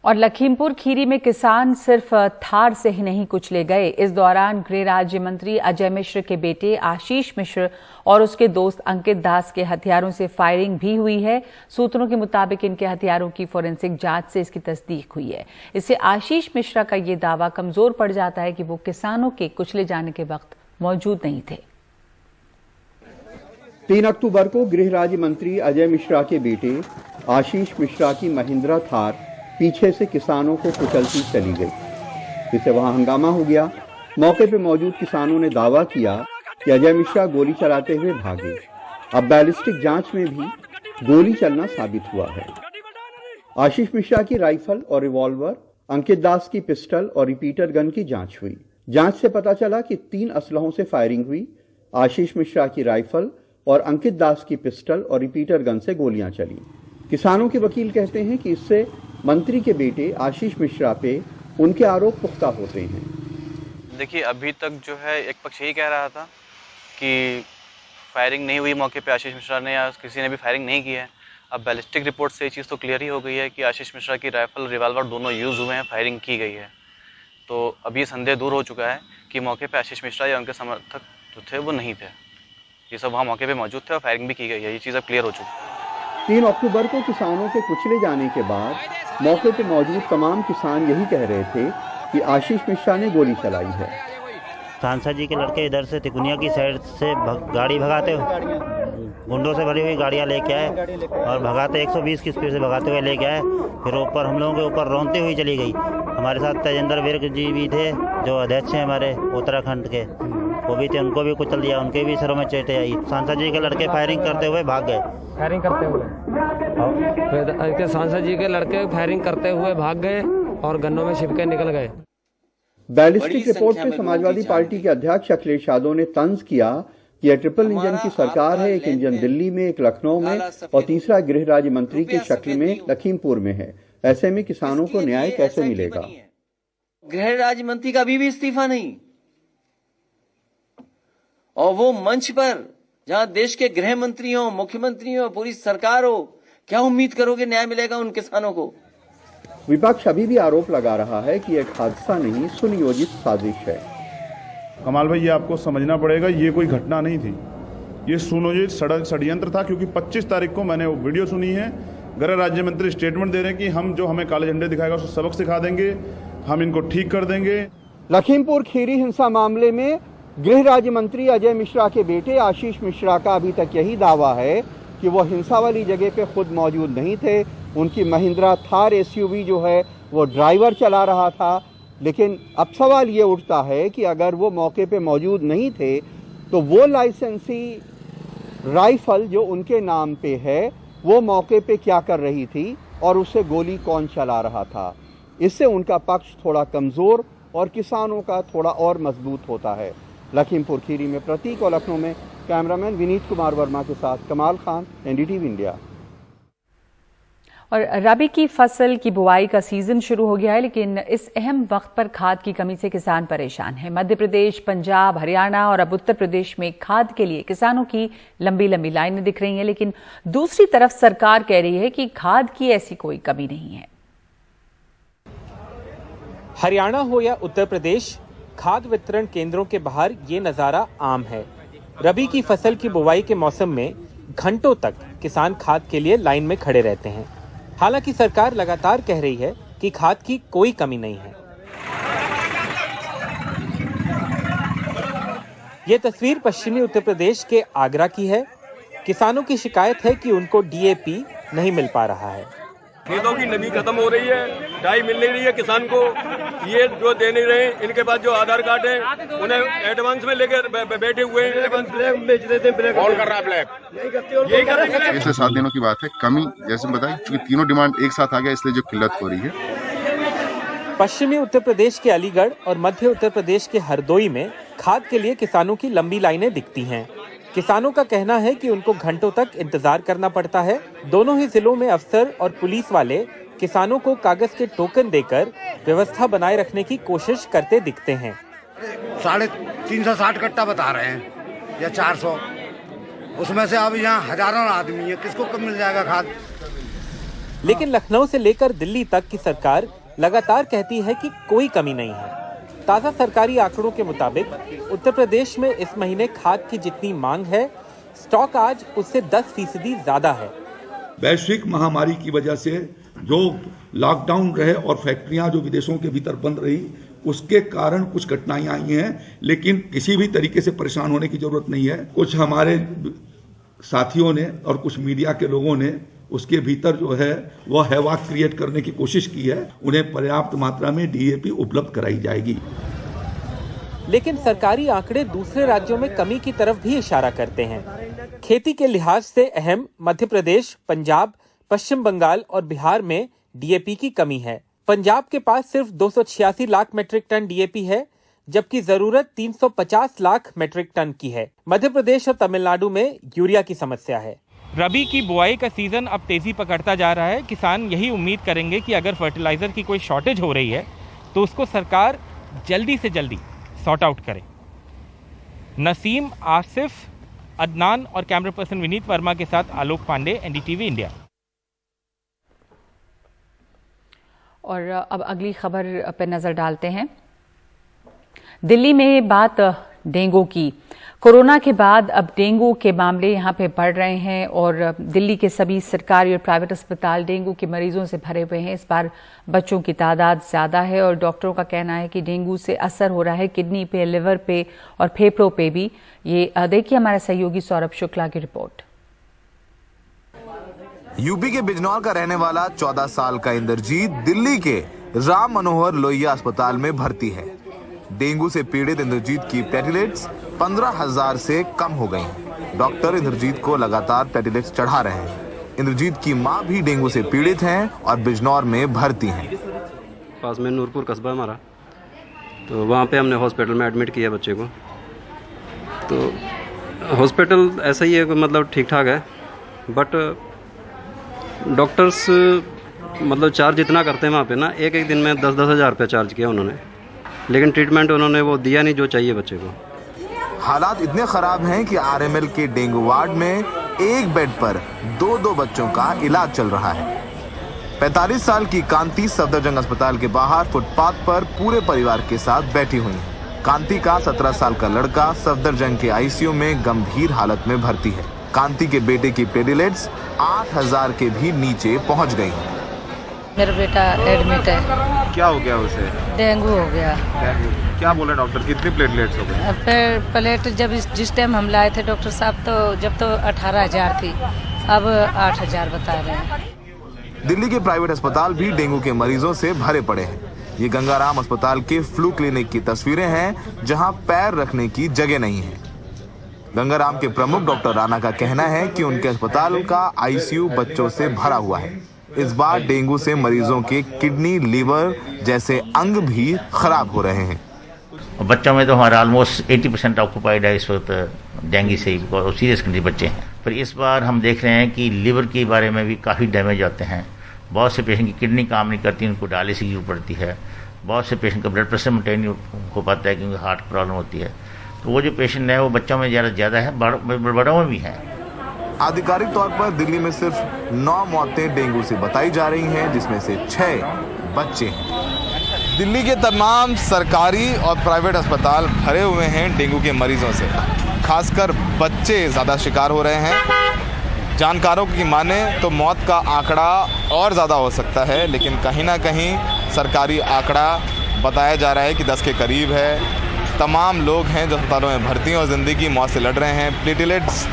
और लखीमपुर खीरी में किसान सिर्फ थार से ही नहीं कुचले गए। इस दौरान गृह राज्य मंत्री अजय मिश्र के बेटे आशीष मिश्र और उसके दोस्त अंकित दास के हथियारों से फायरिंग भी हुई है। सूत्रों के मुताबिक इनके हथियारों की फोरेंसिक जांच से इसकी तस्दीक हुई है। इससे आशीष मिश्रा का ये दावा कमजोर पड़ जाता है कि वो किसानों के कुचले जाने के वक्त मौजूद नहीं थे। 3 अक्टूबर को गृह राज्य मंत्री अजय मिश्रा के बेटे आशीष मिश्रा की महिंद्रा थार पीछे से किसानों को कुचलती चली गई, जिससे वहां हंगामा हो गया। मौके पर मौजूद किसानों ने दावा किया कि अजय मिश्रा गोली चलाते हुए भागे। अब बैलिस्टिक जांच में भी गोली चलना साबित हुआ है। आशीष मिश्रा की राइफल और रिवॉल्वर, अंकित दास की पिस्टल और रिपीटर गन की जांच हुई। जांच से पता चला कि 3 असलहों से फायरिंग हुई। आशीष मिश्रा की राइफल और अंकित दास की पिस्टल और रिपीटर गन से गोलियां चली। किसानों के वकील कहते हैं कि इससे मंत्री के बेटे आशीष मिश्रा पे उनके आरोप पुख्ता होते हैं। देखिए, अभी तक जो है एक पक्ष यही कह रहा था कि फायरिंग नहीं हुई मौके पे, आशीष मिश्रा ने या किसी ने भी फायरिंग नहीं की है। अब बैलिस्टिक रिपोर्ट से ये चीज़ तो क्लियर ही हो गई है कि आशीष मिश्रा की राइफल रिवॉल्वर दोनों यूज़ हुए हैं, फायरिंग की गई है। तो अभी संदेह दूर हो चुका है कि मौके पर आशीष मिश्रा या उनके समर्थक जो थे वो नहीं थे। ये सब वहाँ मौके पर मौजूद थे और फायरिंग भी की गई है। ये चीज़ अब क्लियर हो चुकी है। 3 अक्टूबर को किसानों के कुचले जाने के बाद मौके पर मौजूद तमाम किसान यही कह रहे थे कि आशीष मिश्रा ने गोली चलाई है। सांसद जी के लड़के इधर से तिकुनिया की साइड से गाड़ी भगाते गुंडों से भरी हुई गाड़ियां लेके आए और भगाते 120 की स्पीड से भगाते हुए लेके आए। फिर ऊपर हम लोगों के ऊपर रौंदते हुई चली गई। हमारे साथ तेजेंद्र विर्क जी भी थे, जो अध्यक्ष हैं हमारे उत्तराखंड के, वो भी थे। उनको भी कुचल दिया, उनके भी सिरों में चोटें आई। सांसद जी के लड़के फायरिंग करते हुए भाग गए। फायरिंग करते हुए सांसद जी के लड़के फायरिंग करते हुए भाग गए और गन्नों में छिपके निकल गए। बैलिस्टिक रिपोर्ट पे समाजवादी पार्टी के अध्यक्ष अखिलेश यादव ने तंज किया कि यह ट्रिपल इंजन की सरकार है। एक इंजन दिल्ली में, एक लखनऊ में और तीसरा गृह राज्य मंत्री की शक्ल में लखीमपुर में है। ऐसे में किसानों को न्याय कैसे मिलेगा? गृह राज्य मंत्री का भी इस्तीफा नहीं, और वो मंच पर जहां देश के गृह मंत्री हो, मुख्यमंत्री हो, पूरी सरकार हो, क्या उम्मीद करोगे न्याय मिलेगा उन किसानों को? विपक्ष अभी भी आरोप लगा रहा है कि एक हादसा नहीं, सुनियोजित साजिश है। कमाल भाई, ये आपको समझना पड़ेगा, ये कोई घटना नहीं थी, ये सुनियोजित षड्यंत्र था। क्योंकि 25 तारीख को मैंने वो वीडियो सुनी है। गृह राज्य मंत्री स्टेटमेंट दे रहे हैं कि हम जो हमें काले झंडे दिखाएगा उसको सबक सिखा देंगे, हम इनको ठीक कर देंगे। लखीमपुर खीरी हिंसा मामले में गृह राज्य मंत्री अजय मिश्रा के बेटे आशीष मिश्रा का अभी तक यही दावा है कि वो हिंसा वाली जगह पे खुद मौजूद नहीं थे। उनकी महिंद्रा थार एसयूवी जो है वो ड्राइवर चला रहा था। लेकिन अब सवाल ये उठता है कि अगर वो मौके पे मौजूद नहीं थे तो वो लाइसेंसी राइफल जो उनके नाम पे है वो मौके पे क्या कर रही थी और उससे गोली कौन चला रहा था? इससे उनका पक्ष थोड़ा कमजोर और किसानों का थोड़ा और मजबूत होता है। लखीमपुर खीरी में प्रतीक और लखनऊ में कैमरामैन विनीत कुमार वर्मा के साथ कमाल खान, एनडीटीवी इंडिया। और रबी की फसल की बुआई का सीजन शुरू हो गया है, लेकिन इस अहम वक्त पर खाद की कमी से किसान परेशान हैं। मध्य प्रदेश, पंजाब, हरियाणा और अब उत्तर प्रदेश में खाद के लिए किसानों की लंबी लंबी लाइनें दिख रही हैं। लेकिन दूसरी तरफ सरकार कह रही है कि खाद की ऐसी कोई कमी नहीं है। हरियाणा हो या उत्तर प्रदेश, खाद वितरण केंद्रों के बाहर ये नजारा आम है। रबी की फसल की बुवाई के मौसम में घंटों तक किसान खाद के लिए लाइन में खड़े रहते हैं। हालांकि सरकार लगातार कह रही है कि खाद की कोई कमी नहीं है। ये तस्वीर पश्चिमी उत्तर प्रदेश के आगरा की है। किसानों की शिकायत है कि उनको डीएपी नहीं मिल पा रहा है। खेतों की नमी खत्म हो रही है, डाई मिल नहीं रही है किसान को। ये जो दे नहीं रहे, इनके पास जो आधार कार्ड है उन्हें एडवांस में लेकर बैठे हुए हैं। ब्लैक बेच देते हैं, ब्लैक कौन कर रहा है? ब्लैक यही कर रहे हैं। पिछले 7 दिनों की बात है। कमी जैसे बताया, क्योंकि तीनों डिमांड एक साथ आ गया, इसलिए जो किल्लत हो रही है। पश्चिमी उत्तर प्रदेश के अलीगढ़ और मध्य उत्तर प्रदेश के हरदोई में खाद के लिए किसानों की लंबी लाइनें दिखती हैं। किसानों का कहना है कि उनको घंटों तक इंतजार करना पड़ता है। दोनों ही जिलों में अफसर और पुलिस वाले किसानों को कागज के टोकन देकर व्यवस्था बनाए रखने की कोशिश करते दिखते हैं। 360 कट्टा बता रहे हैं या 400, उसमें से अब यहाँ हजारों आदमी है, किसको कब मिल जाएगा खाद? लेकिन लखनऊ से लेकर दिल्ली तक की सरकार लगातार कहती है कि कोई कमी नहीं है। ताज़ा सरकारी आंकड़ों के मुताबिक उत्तर प्रदेश में इस महीने खाद की जितनी मांग है, स्टॉक आज उससे 10% ज्यादा है। वैश्विक महामारी की वजह से जो लॉकडाउन रहे और फैक्ट्रियां जो विदेशों के भीतर बंद रही, उसके कारण कुछ कठिनाइयां आई हैं, लेकिन किसी भी तरीके से परेशान होने की जरूरत नहीं है। कुछ हमारे साथियों ने और कुछ मीडिया के लोगों ने उसके भीतर जो है वह हैवाक क्रिएट करने की कोशिश की है। उन्हें पर्याप्त मात्रा में डीएपी उपलब्ध कराई जाएगी। लेकिन सरकारी आंकड़े दूसरे राज्यों में कमी की तरफ भी इशारा करते हैं। खेती के लिहाज से अहम मध्य प्रदेश, पंजाब, पश्चिम बंगाल और बिहार में डीएपी की कमी है। पंजाब के पास सिर्फ 286 लाख मीट्रिक टन डीएपी है, जबकि जरूरत 350 लाख मीट्रिक टन की है। मध्य प्रदेश और तमिलनाडु में यूरिया की समस्या है। रबी की बुआई का सीजन अब तेजी पकड़ता जा रहा है। किसान यही उम्मीद करेंगे कि अगर फर्टिलाइजर की कोई शॉर्टेज हो रही है तो उसको सरकार जल्दी से जल्दी सॉर्ट आउट करे। नसीम, आसिफ, अदनान और कैमरा पर्सन विनीत वर्मा के साथ आलोक पांडे, एनडीटीवी इंडिया। और अब अगली खबर पर नजर डालते हैं। दिल्ली में बात डेंगू की। कोरोना के बाद अब डेंगू के मामले यहां पे बढ़ रहे हैं और दिल्ली के सभी सरकारी और प्राइवेट अस्पताल डेंगू के मरीजों से भरे हुए हैं। इस बार बच्चों की तादाद ज्यादा है और डॉक्टरों का कहना है कि डेंगू से असर हो रहा है किडनी पे, लिवर पे और फेफड़ों पे भी। ये देखिए हमारे सहयोगी सौरभ शुक्ला की रिपोर्ट। यूपी के बिजनौर का रहने वाला 14 साल का इंद्रजीत दिल्ली के राम मनोहर लोहिया अस्पताल में भर्ती है। डेंगू से पीड़ित इंद्रजीत की प्लेटलेट्स 15,000 से कम हो गई हैं। डॉक्टर इंद्रजीत को लगातार प्लेटलेट्स चढ़ा रहे हैं। इंद्रजीत की मां भी डेंगू से पीड़ित हैं और बिजनौर में भर्ती हैं। पास में नूरपुर कस्बा हमारा, तो वहाँ पे हमने हॉस्पिटल में एडमिट किया बच्चे को। तो हॉस्पिटल ऐसा ही है, मतलब ठीक ठाक है, बट डॉक्टर्स मतलब चार्ज इतना करते हैं वहाँ पे ना, एक दिन में 10-10 हज़ार रुपये चार्ज किया उन्होंने, लेकिन ट्रीटमेंट उन्होंने वो दिया नहीं जो चाहिए बच्चे को। हालात इतने खराब हैं कि आरएमएल के डेंगू वार्ड में एक बेड पर 2-2 बच्चों का इलाज चल रहा है। 45 साल की कांति सफदरजंग अस्पताल के बाहर फुटपाथ पर पूरे परिवार के साथ बैठी हुई है। कांति का 17 साल का लड़का सफदरजंग के आईसीयू में गंभीर हालत में भर्ती है। कांति के बेटे की प्लेटलेट्स 8,000 के भी नीचे पहुंच गई हैं। मेरा बेटा एडमिट है। क्या हो गया उसे? डेंगू हो गया। क्या बोले डॉक्टर, कितनी प्लेटलेट्स हो गई? प्लेट जब जिस टाइम हम लाए थे डॉक्टर साहब, तो जब तो 18,000 थी, अब 8,000 बता रहे हैं। दिल्ली के प्राइवेट अस्पताल भी डेंगू के मरीजों से भरे पड़े हैं। ये गंगाराम अस्पताल के फ्लू क्लिनिक की तस्वीरें हैं, जहां पैर रखने की जगह नहीं है। गंगाराम के प्रमुख डॉक्टर राणा का कहना है कि उनके अस्पताल का आईसीयू बच्चों से भरा हुआ है। इस बार डेंगू से मरीजों के किडनी, लीवर जैसे अंग भी खराब हो रहे हैं। बच्चों में तो हमारा ऑलमोस्ट 80% ऑक्यूपाइड है इस वक्त डेंगू से, और सीरियस कंडीशन बच्चे हैं। पर इस बार हम देख रहे हैं कि लिवर के बारे में भी काफ़ी डैमेज आते हैं। बहुत से पेशेंट की किडनी काम नहीं करती, उनको डायलिसिस की जरूरत पड़ती है। बहुत से पेशेंट का ब्लड प्रेशर मेंटेन नहीं हो पाता है क्योंकि हार्ट प्रॉब्लम होती है। तो वो जो पेशेंट है वो बच्चों में ज़्यादा है, बड़ों में भी है। आधिकारिक तौर पर दिल्ली में सिर्फ 9 मौतें डेंगू से बताई जा रही हैं, जिसमें से 6 बच्चे हैं। दिल्ली के तमाम सरकारी और प्राइवेट अस्पताल भरे हुए हैं डेंगू के मरीजों से। खासकर बच्चे ज़्यादा शिकार हो रहे हैं। जानकारों की माने तो मौत का आंकड़ा और ज़्यादा हो सकता है, लेकिन कहीं ना कहीं सरकारी आंकड़ा बताया जा रहा है कि 10 के करीब है। तमाम लोग हैं जो अस्पतालों में भर्ती हैं और ज़िंदगी मौत से लड़ रहे हैं। प्लेटलेट्स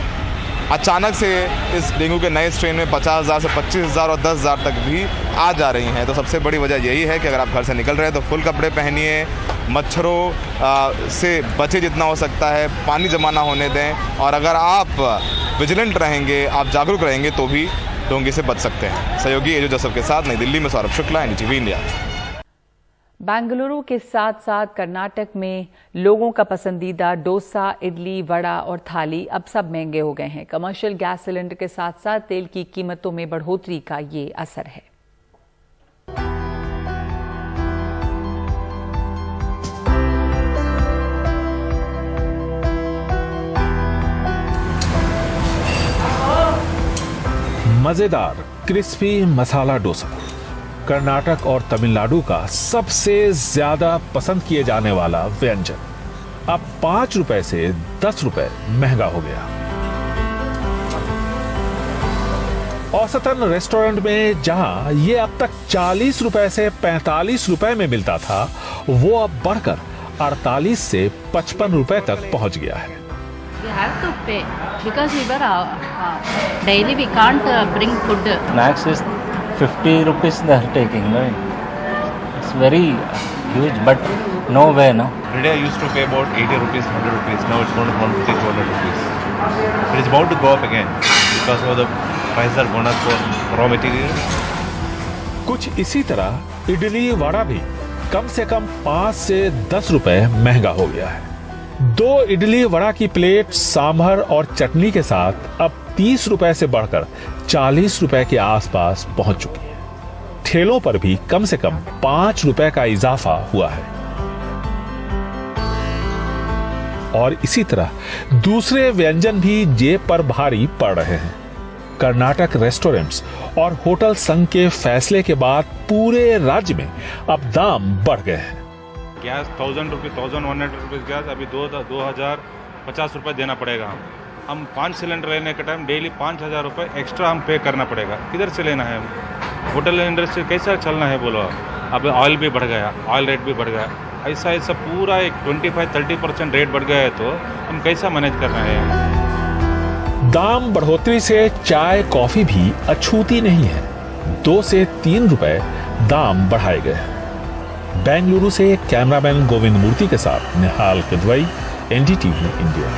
अचानक से इस डेंगू के नए स्ट्रेन में 50,000 से 25,000 और 10,000 तक भी आ जा रही हैं। तो सबसे बड़ी वजह यही है कि अगर आप घर से निकल रहे हैं तो फुल कपड़े पहनिए, मच्छरों से बचे जितना हो सकता है, पानी जमा ना होने दें, और अगर आप विजिलेंट रहेंगे, आप जागरूक रहेंगे तो भी डेंगू से बच सकते हैं। सहयोगी एजो जोसेफ के साथ नई दिल्ली में सौरभ शुक्ला, एनडीटीवी इंडिया। बेंगलुरु के साथ साथ कर्नाटक में लोगों का पसंदीदा डोसा, इडली, वड़ा और थाली अब सब महंगे हो गए हैं। कमर्शियल गैस सिलेंडर के साथ साथ तेल की कीमतों में बढ़ोतरी का ये असर है। मजेदार, क्रिस्पी मसाला डोसा कर्नाटक और तमिलनाडु का सबसे ज्यादा पसंद किए जाने वाला व्यंजन अब 5 रुपए से 10 रुपए महंगा हो गया। औसतन रेस्टोरेंट में जहां ये अब तक 40 रुपए से 45 रुपए में मिलता था, वो अब बढ़कर 48 से 55 रुपए तक पहुंच गया है। We have to pay because we were daily we can't bring food. Snacks is 50 rupees they are taking, right? It's very huge, but no way, no. Every day I used to pay about 80 rupees, 100 rupees. Now it's going to 150, 200 rupees. It is about to go up again because of the prices are going up for raw material. कुछ इसी तरह इडली वड़ा भी कम से कम 5 से 10 रुपए महंगा हो गया है। 2 इडली वड़ा की प्लेट सांभर और चटनी के साथ अब 30 रुपए से बढ़कर 40 रुपए के आसपास पहुंच चुकी है। ठेलों पर भी कम से कम 5 रुपए का इजाफा हुआ है। और इसी तरह दूसरे व्यंजन भी जेब पर भारी पड़ रहे हैं। कर्नाटक रेस्टोरेंट्स और होटल संघ के फैसले के बाद पूरे राज्य में अब दाम बढ़ गए हैं। गैस 1000 रुपये 1100 रुपीज़ गैस अभी 2050 रुपये देना पड़ेगा। हम 5 सिलेंडर लेने के टाइम डेली 5000 रुपये एक्स्ट्रा हम पे करना पड़ेगा। किधर से लेना है? होटल इंडस्ट्री कैसा चलना है बोलो? अब ऑयल भी बढ़ गया, ऑयल रेट भी बढ़ गया, ऐसा पूरा एक 25-30% रेट बढ़ गया है, तो हम कैसा मैनेज करना है? दाम बढ़ोतरी से चाय कॉफी भी अछूती नहीं है। 2 से 3 रुपए दाम बढ़ाए गए। बेंगलुरु से कैमरामैन गोविंद मूर्ति के साथ निहाल किदवई, एनडीटीवी इंडिया।